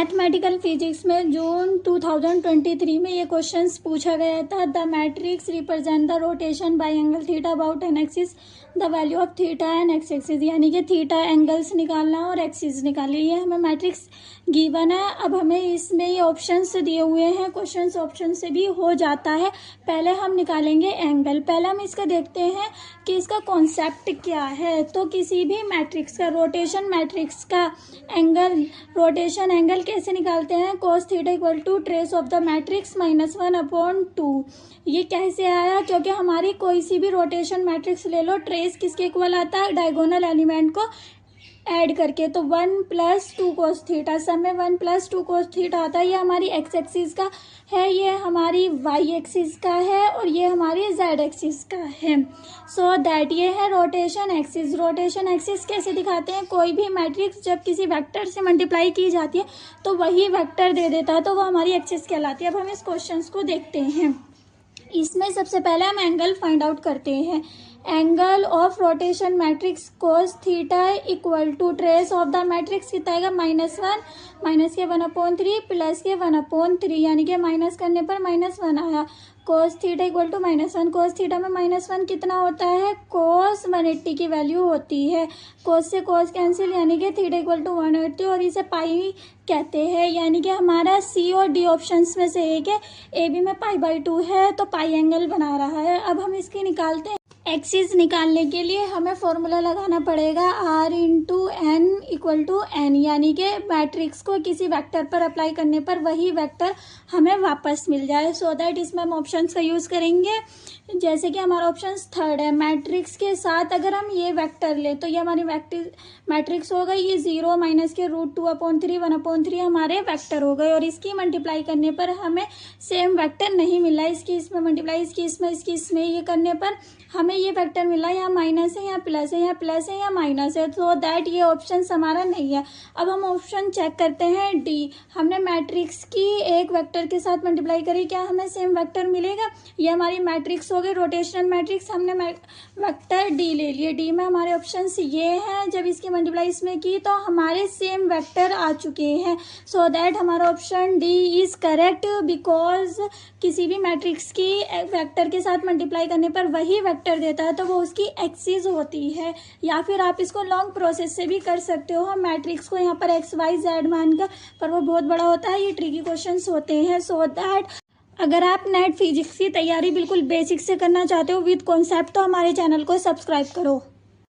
Mathematical physics में जून 2023 में ये क्वेश्चंस पूछा गया था। The matrix represent the rotation bye angle theta about an axis, the value of theta and x axis, यानी कि थीटा एंगल्स निकालना और एक्सिस निकालना। ये हमें मैट्रिक्स गिवन है। अब हमें इसमें ये ऑप्शंस दिए हुए हैं, क्वेश्चंस ऑप्शन से भी हो जाता है। पहले हम निकालेंगे एंगल। पहले हम इसका देखते हैं कि इसका कॉन्सेप्ट क्या है। तो किसी भी मैट्रिक्स का रोटेशन मैट्रिक्स का एंगल, रोटेशन एंगल कैसे निकालते हैं? cos theta equal to trace of the matrix -1/2। ये कैसे आया? क्योंकि हमारी कोई सी भी रोटेशन मैट्रिक्स ले लो, ट्रेस किसके इक्वल आता है? डायगोनल एलिमेंट को ऐड करके। तो 1 + 2 cos थीटा, सब में 1 + 2 cos थीटा आता है। ये हमारी एक्स एक्सिस का है, ये हमारी वाई एक्सिस का है और ये हमारी जेड एक्सिस का है। सो दैट ये है रोटेशन एक्सिस। रोटेशन एक्सिस कैसे दिखाते हैं? कोई भी मैट्रिक्स जब किसी वेक्टर से मल्टीप्लाई की जाती है तो वही वेक्टर दे देता है, तो वो हमारी एक्सिस कहलाती है। अब हम इस क्वेश्चन को देखते हैं। इसमें सबसे पहले हम एंगल फाइंड आउट करते हैं। Angle of rotation matrix cos theta equal to trace of the matrix कितना आएगा? -1 माइनस के 1/3 प्लस के 1/3, यानी कि माइनस करने पर -1 आया। cos theta equal to -1, cos theta में -1 कितना होता है? cos 180 की वैल्यू होती है। cos से cos कैंसिल, यानी कि थीटा इक्वल टू 180, और इसे पाई कहते हैं। यानी कि हमारा सी और डी ऑप्शंस में से एक है। ए बी में π/2 है तो पाई एंगल बना रहा है। अब हम इसकी निकालते हैं। एक्सिस निकालने के लिए हमें फॉर्मूला लगाना पड़ेगा r × n = n, यानी कि मैट्रिक्स को किसी वेक्टर पर अप्लाई करने पर वही वेक्टर हमें वापस मिल जाए। सो दैट इसमें हम ऑप्शंस का यूज़ करेंगे। जैसे कि हमारा ऑप्शन 3 है, मैट्रिक्स के साथ अगर हम ये वेक्टर ले तो ये हमारी मैट्रिक्स हो गई। ये 0 माइनस के √2/3 1/3 हमारे वेक्टर हो गए, और इसकी मल्टीप्लाई करने पर हमें सेम वेक्टर नहीं मिला। इसकी इसमें मल्टीप्लाई, इसकी इसमें ये करने पर हमें ये वेक्टर मिला। यहाँ माइनस है, यहाँ प्लस है, यहाँ प्लस है, यहाँ माइनस है। सो दैट ये ऑप्शन हमारा नहीं है। अब हम ऑप्शन चेक करते हैं डी। हमने मैट्रिक्स की एक वेक्टर के साथ मल्टीप्लाई करी, क्या हमें सेम वेक्टर मिलेगा? ये हमारी मैट्रिक्स हो गई रोटेशनल मैट्रिक्स, हमने वेक्टर डी ले लिए। डी में हमारे ऑप्शंस ये हैं। जब इसकी मल्टीप्लाई इसमें की तो हमारे सेम वेक्टर आ चुके हैं। सो दैट हमारा option D is correct, because किसी भी मैट्रिक्स की वेक्टर के साथ मल्टीप्लाई करने पर वही वेक्टर देता है तो वो उसकी एक्सिस होती है। या फिर आप इसको लॉन्ग प्रोसेस से भी कर सकते हो। मैट्रिक्स को यहाँ पर XYZ मानकर, पर वो बहुत बड़ा होता है, ये ट्रिकी क्वेश्चंस होते हैं। सो दैट अगर आप नेट फिजिक्स की तैयारी बिल्कुल बेसिक से करना चाहते हो विद कॉन्सेप्ट, तो हमारे चैनल को सब्सक्राइब करो।